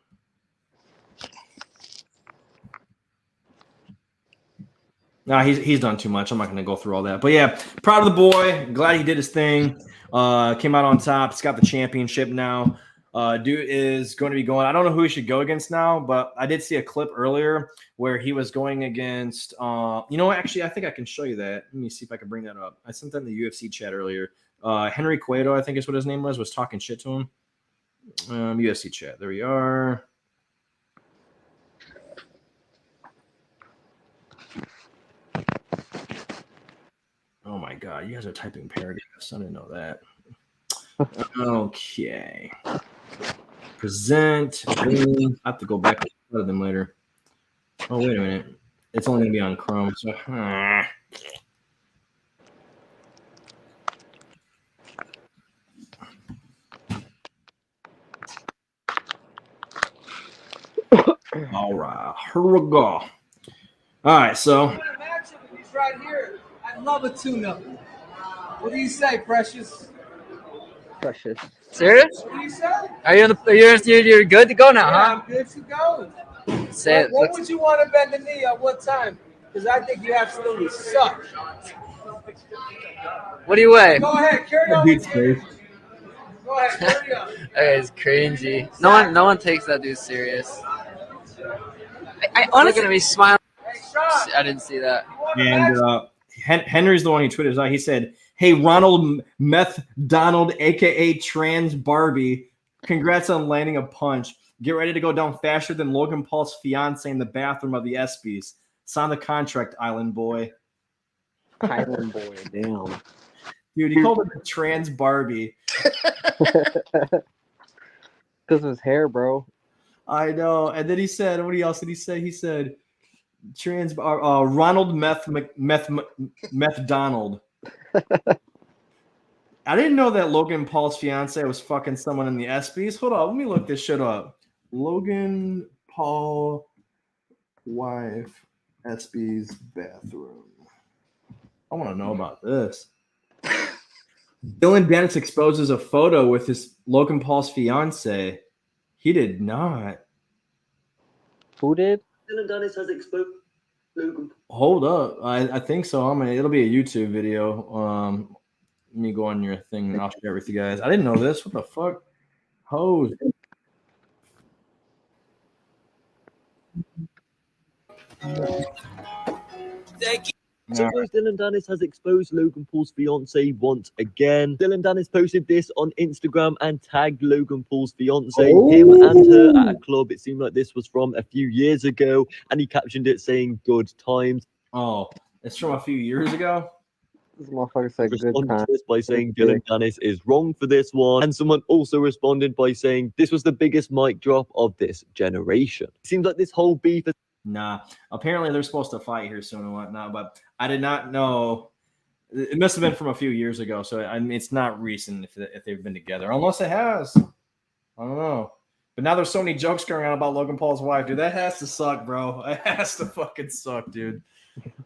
Nah, he's done too much. I'm not going to go through all that. But yeah, proud of the boy. Glad he did his thing. Came out on top. He's got the championship now. Dude is going to be going. I don't know who he should go against now, but I did see a clip earlier where he was going against. Actually, I think I can show you that. Let me see if I can bring that up. I sent that in the UFC chat earlier. Henry Cueto, I think is what his name was talking shit to him. UFC chat. There we are. Oh my God, you guys are typing paragraphs. I didn't know that. Okay. present. I have to go back and look at them later. Oh, wait a minute. It's only going to be on Chrome. So, all right. Here we go. All right, so. He's right here. I love a tune-up. What do you say, Precious? Precious. Serious? What do you say? Are you're good to go now, Yeah, huh? I'm good to go. Say it. What would you want to bend the knee at what time? Because I think you absolutely suck. What do you weigh? Go ahead, carry on. Go ahead, carry on. That is cringy. No one takes that dude serious. I honestly gonna be smiling. Hey, Sean. I didn't see that. And Henry's the one who tweeted out. He said, "Hey, Ronald Meth Donald, aka Trans Barbie, congrats on landing a punch. Get ready to go down faster than Logan Paul's fiance in the bathroom of the ESPYs. Sign the contract, Island Boy." Island Boy, damn. Dude, he called it Trans Barbie. Because of his hair, bro. I know. And then he said, what else did he say? He said, Ronald Meth Donald. I didn't know that Logan Paul's fiance was fucking someone in the ESPYs. Hold on, let me look this shit up. Logan Paul wife ESPYs bathroom. I want to know about this. Dylan Dennis exposes a photo with his Logan Paul's fiance. He did not. Who did? Dylan Dennis has exposed Logan. Hold up. I think so. It'll be a YouTube video. Let me go on your thing and I'll share it with you guys. I didn't know this. What the fuck? Hose. Thank you. Suppose Dylan Dennis has exposed Logan Paul's fiance once again. Dylan Dennis posted this on Instagram and tagged Logan Paul's fiance, him and her at a club. It seemed like this was from a few years ago, and he captioned it saying "good times." Oh, it's from a few years ago. This motherfucker said good Responded time. to this by saying Dylan Dennis is wrong for this one, and someone also responded by saying this was the biggest mic drop of this generation. It seems like this whole beef is. Nah, apparently they're supposed to fight here soon and whatnot, but I did not know. It must have been from a few years ago, so I mean, it's not recent if they've been together, unless it has. I don't know. But now there's so many jokes going around about Logan Paul's wife, dude. That has to suck, bro. It has to fucking suck, dude.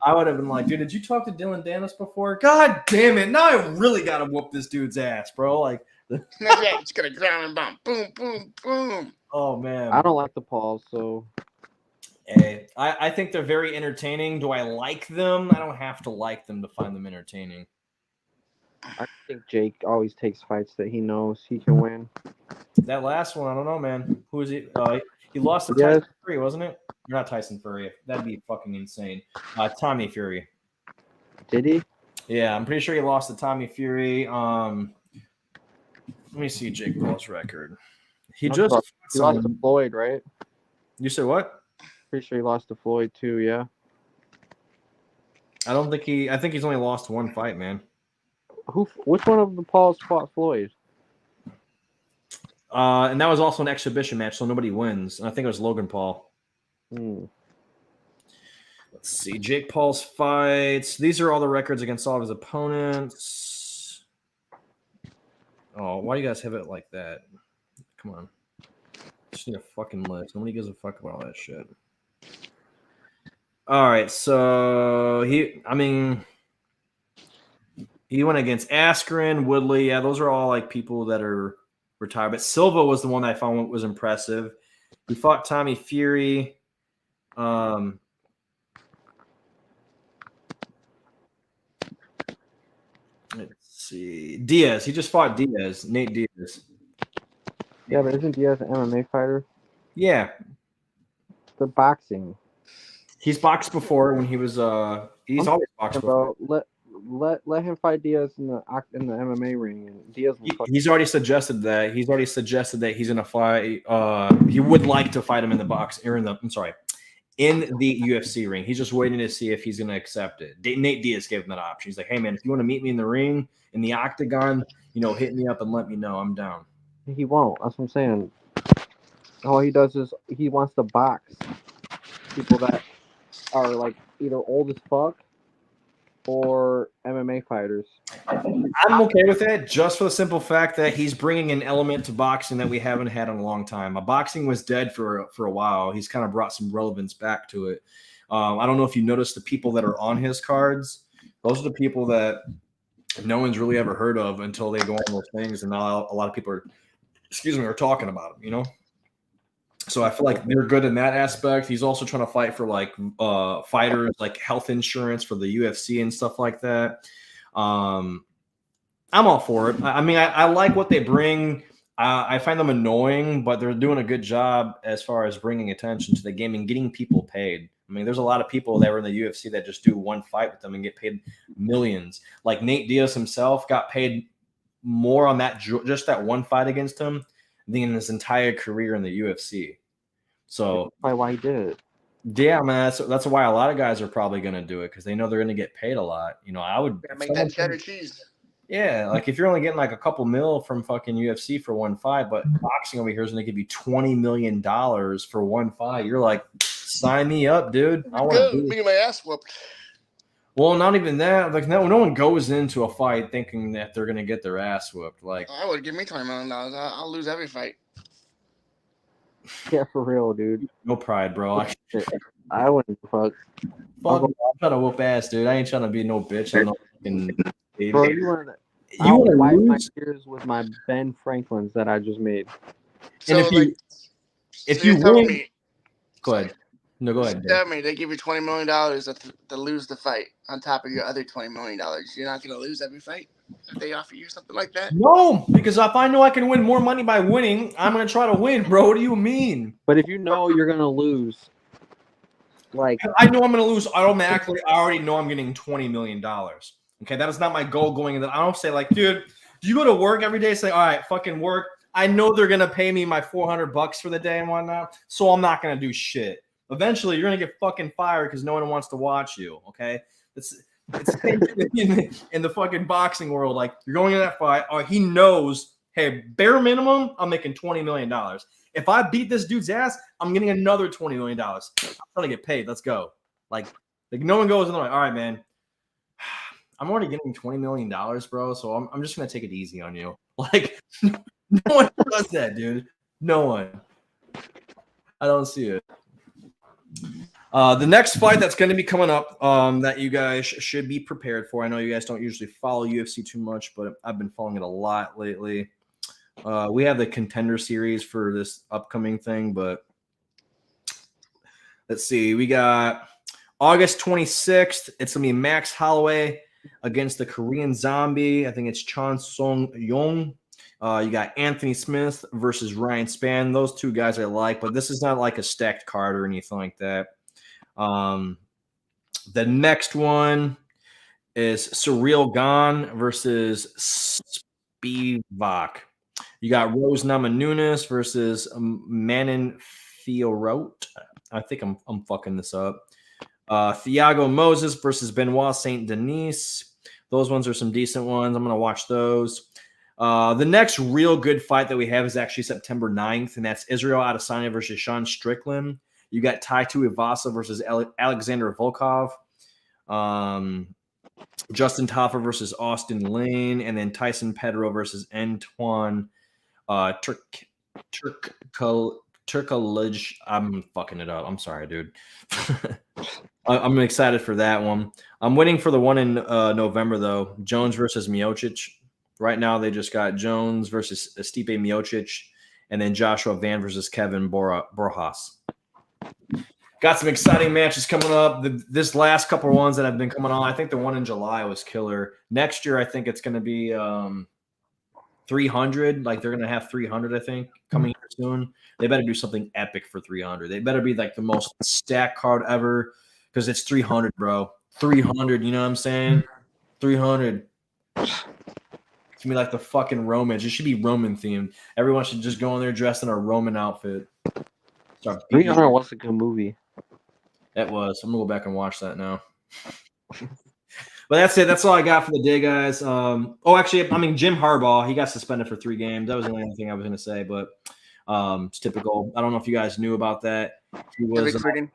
I would have been like, dude, did you talk to Dylan Dennis before? God damn it. Now I really got to whoop this dude's ass, bro. Like, It's gonna ground and bomb. Boom, boom, boom. oh, man. I don't like the Pauls, so. Hey, I think they're very entertaining. Do I like them? I don't have to like them to find them entertaining. I think Jake always takes fights that he knows he can win. That last one, I don't know, man. Who is he? He lost to Yes. Tyson Fury, wasn't it? Not Tyson Fury. That'd be fucking insane. Tommy Fury. Did he? Yeah, I'm pretty sure he lost to Tommy Fury. Let me see Jake Paul's record. He just lost to Floyd, right? You said what? Pretty sure he lost to Floyd too, yeah. I don't think I think he's only lost one fight, man. Which one of the Pauls fought Floyd? And that was also an exhibition match, so nobody wins. And I think it was Logan Paul. Let's see. Jake Paul's fights. These are all the records against all of his opponents. Oh, why do you guys have it like that? Come on. Just need a fucking list. Nobody gives a fuck about all that shit. All right, so he went against Askren, Woodley. Yeah, those are all like people that are retired. But Silva was the one that I found was impressive. He fought Tommy Fury. Let's see. Diaz. He just fought Diaz. Nate Diaz. Yeah, but isn't Diaz an MMA fighter? Yeah. They're boxing. He's boxed before when he was he's always boxed before. Let him fight Diaz in the MMA ring, and Diaz will He's already suggested that. He's gonna fight. He would like to fight him in the box or in the UFC ring. He's just waiting to see if he's gonna accept it. Nate Diaz gave him that option. He's like, hey man, if you want to meet me in the ring in the octagon, hit me up and let me know. I'm down. He won't. That's what I'm saying. All he does is he wants to box people that are like either old as fuck or MMA fighters. I'm okay with it just for the simple fact that he's bringing an element to boxing that we haven't had in a long time. Boxing was dead for a while. He's kind of brought some relevance back to it. I don't know if you noticed the people that are on his cards. Those are the people that no one's really ever heard of until they go on those things, and now a lot of people are talking about them, you know? So I feel like they're good in that aspect. He's also trying to fight for like fighters, like health insurance for the UFC and stuff like that. I'm all for it. I mean, I like what they bring. I find them annoying, but they're doing a good job as far as bringing attention to the game and getting people paid. I mean, there's a lot of people that were in the UFC that just do one fight with them and get paid millions. Like Nate Diaz himself got paid more on that just that one fight against him than in his entire career in the UFC. So Probably why he did it. Yeah, man, that's why a lot of guys are probably going to do it because they know they're going to get paid a lot. You know, I would make that cheddar cheese. Yeah, like if you're only getting like a couple mil from fucking UFC for one fight, but boxing over here is going to give you $20 million for one fight, you're like, sign me up, dude. I want to get my ass whooped. Well, not even that. Like no one goes into a fight thinking that they're going to get their ass whooped. Like I would give me $20 million. I'll lose every fight. Yeah, for real, dude. No pride, bro. I wouldn't fuck. I'm trying to whoop ass, dude. I ain't trying to be no bitch. I'm not fucking baby. Bro, you want to wipe my tears with my Ben Franklins that I just made. So, and if you win, go ahead. No, go ahead. Tell me they give you $20 million to lose the fight on top of your other $20 million. You're not going to lose every fight if they offer you something like that? No, because if I know I can win more money by winning, I'm going to try to win, bro. What do you mean? But if you know you're going to lose, like I know I'm going to lose automatically. I already know I'm getting $20 million. Okay, that is not my goal going in. I don't say like, dude, do you go to work every day? Say, all right, fucking work. I know they're going to pay me my $400 for the day and whatnot, so I'm not going to do shit. Eventually, you're going to get fucking fired because no one wants to watch you, okay? It's in the fucking boxing world. Like, you're going in that fight. He knows, hey, bare minimum, I'm making $20 million. If I beat this dude's ass, I'm getting another $20 million. I'm trying to get paid. Let's go. Like no one goes in there like, all right, man, I'm already getting $20 million, bro, so I'm just going to take it easy on you. Like, no one does that, dude. No one. I don't see it. The next fight that's going to be coming up that you guys should be prepared for. I know you guys don't usually follow UFC too much, but I've been following it a lot lately. We have the contender series for this upcoming thing, but let's see. We got August 26th. It's going to be Max Holloway against the Korean Zombie. I think it's Chan Song Yong. You got Anthony Smith versus Ryan Spann. Those two guys I like, but this is not like a stacked card or anything like that. The next one is Surreal Gone versus Spivak. You got Rose Namajunas versus Manon Fiorot. I think I'm fucking this up. Thiago Moses versus Benoit Saint Denis. Those ones are some decent ones. I'm going to watch those. The next real good fight that we have is actually September 9th, and that's Israel Adesanya versus Sean Strickland. You got Taito Ivasa versus Alexander Volkov. Justin Taffa versus Austin Lane, and then Tyson Pedro versus Antoine Turkalij. I'm fucking it up. I'm sorry, dude. I'm excited for that one. I'm waiting for the one in November, though. Jones versus Miocic. Right now, they just got Jones versus Stipe Miocic, and then Joshua Van versus Kevin Borjas. Got some exciting matches coming up. This last couple of ones that have been coming on, I think the one in July was killer. Next year, I think it's going to be 300. Like they're going to have 300, I think, coming here soon. They better do something epic for 300. They better be like the most stacked card ever because it's 300, bro. 300, you know what I'm saying? 300. It's going to be like the fucking Romans. It should be Roman themed. Everyone should just go in there dressed in a Roman outfit. 300 was a good movie. It was. I'm going to go back and watch that now. But that's it. That's all I got for the day, guys. Jim Harbaugh, he got suspended for 3 games. That was the only thing I was going to say. But It's typical. I don't know if you guys knew about that. He The was recruiting.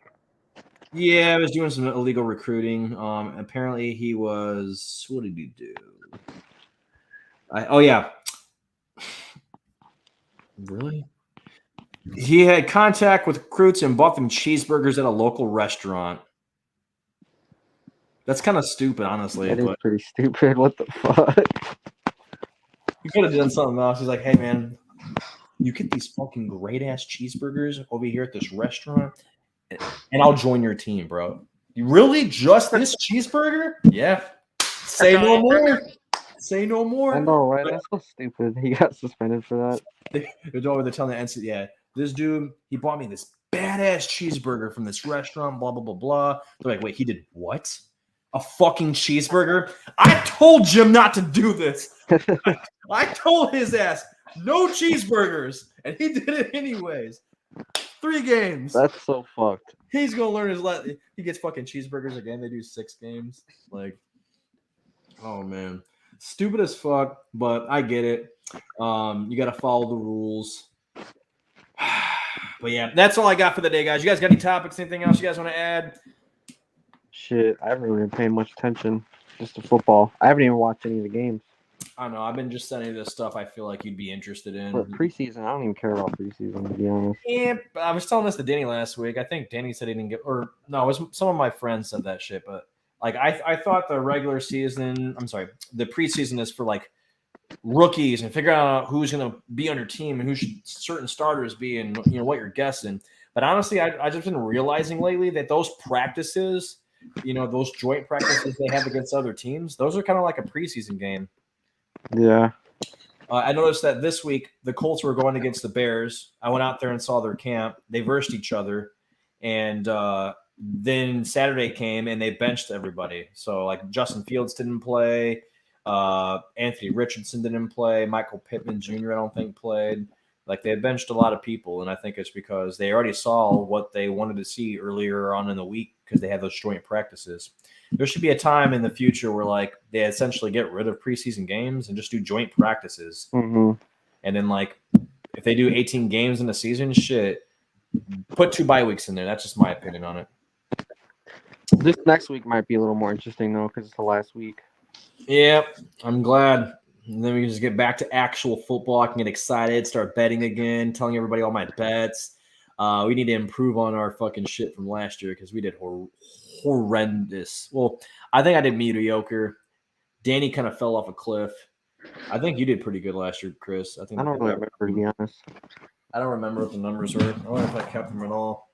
yeah, he was doing some illegal recruiting. Apparently he was. What did he do? Oh yeah, really? He had contact with recruits and bought them cheeseburgers at a local restaurant. That's kind of stupid, honestly. That is But pretty stupid. What the fuck? he could have done something else. He's like, hey, man, you get these fucking great-ass cheeseburgers over here at this restaurant, and I'll join your team, bro. You really? Just this cheeseburger? Yeah. Say no more. Say no more. I know, right? That's so stupid. He got suspended for that. They're telling the NCAA, yeah, this dude, he bought me this badass cheeseburger from this restaurant, blah, blah, blah, blah. They're like, wait, he did what? A fucking cheeseburger? I told Jim not to do this. I told his ass, no cheeseburgers. And he did it anyways. 3 games. That's so fucked. He's going to learn his lesson. He gets fucking cheeseburgers again. They do 6 games. Like, oh, man. Stupid as fuck, but I get it. You got to follow the rules. But yeah, that's all I got for the day, guys. You guys got any topics, anything else you guys want to add? Shit, I haven't really been paying much attention just to football. I haven't even watched any of the games. I don't know. I've been just sending you this stuff I feel like you'd be interested in. But preseason, I don't even care about preseason, to be honest. Yeah, I was telling this to Danny last week. I think Danny said he didn't get, or no, it was some of my friends said that shit. But like, I thought the regular season, the preseason is for like rookies and figure out who's going to be on your team and who should certain starters be and what you're guessing. But honestly, I just been realizing lately that those practices, those joint practices they have against other teams, those are kind of like a preseason game. Yeah. I noticed that this week the Colts were going against the Bears. I went out there and saw their camp. They versed each other, and then Saturday came and they benched everybody. So like Justin Fields didn't play, Anthony Richardson didn't play, Michael Pittman Jr. I don't think played. Like they benched a lot of people, and I think it's because they already saw what they wanted to see earlier on in the week because they had those joint practices. There should be a time in the future where like they essentially get rid of preseason games and just do joint practices. Mm-hmm. And then like if they do 18 games in a season, shit, put 2 bye weeks in there. That's just my opinion on it. This next week might be a little more interesting though because it's the last week. Yeah, I'm glad. And then we can just get back to actual football. I can get excited, start betting again, telling everybody all my bets. We need to improve on our fucking shit from last year because we did horrendous. Well, I think I did mediocre. Danny kind of fell off a cliff. I think you did pretty good last year, Chris. I don't really remember, to be honest. I don't remember what the numbers were. I don't know if I kept them at all.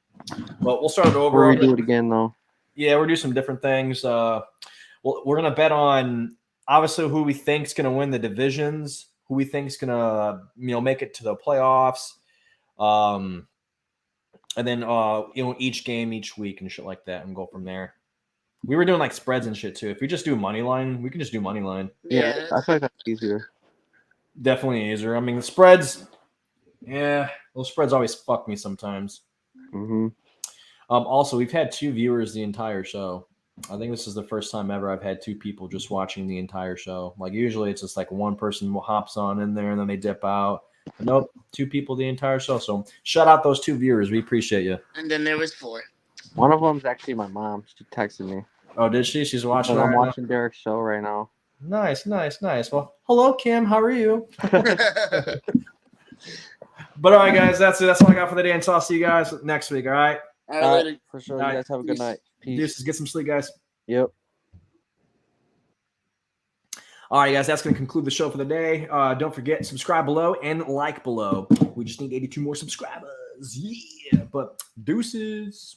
But we'll start it over. We'll redo it again, though. Yeah, we'll do some different things. We're going to bet on obviously who we think is going to win the divisions, who we think is going to make it to the playoffs. And then each game each week and shit like that and go from there. We were doing like spreads and shit too. If we just do money line, we can just do money line. Yeah, I feel like that's easier. Definitely easier. I mean, the spreads, those spreads always fuck me sometimes. Mm-hmm. Also, we've had 2 viewers the entire show. I think this is the first time ever I've had 2 people just watching the entire show. Like usually it's just like one person hops on in there and then they dip out. But nope, 2 people the entire show. So shout out those 2 viewers. We appreciate you. And then there was 4. One of them's actually my mom. She texted me. Oh, did she? She's watching. I'm watching Derek's show right now. Nice. Well, hello, Kim. How are you? But all right, guys, that's it. That's all I got for the day. And so I'll see you guys next week. All right. All right, for sure. You guys have a good night. Peace. Deuces. Get some sleep, guys. Yep. All right, guys, that's going to conclude the show for the day. Don't forget, subscribe below and like below. We just need 82 more subscribers. Yeah, but deuces.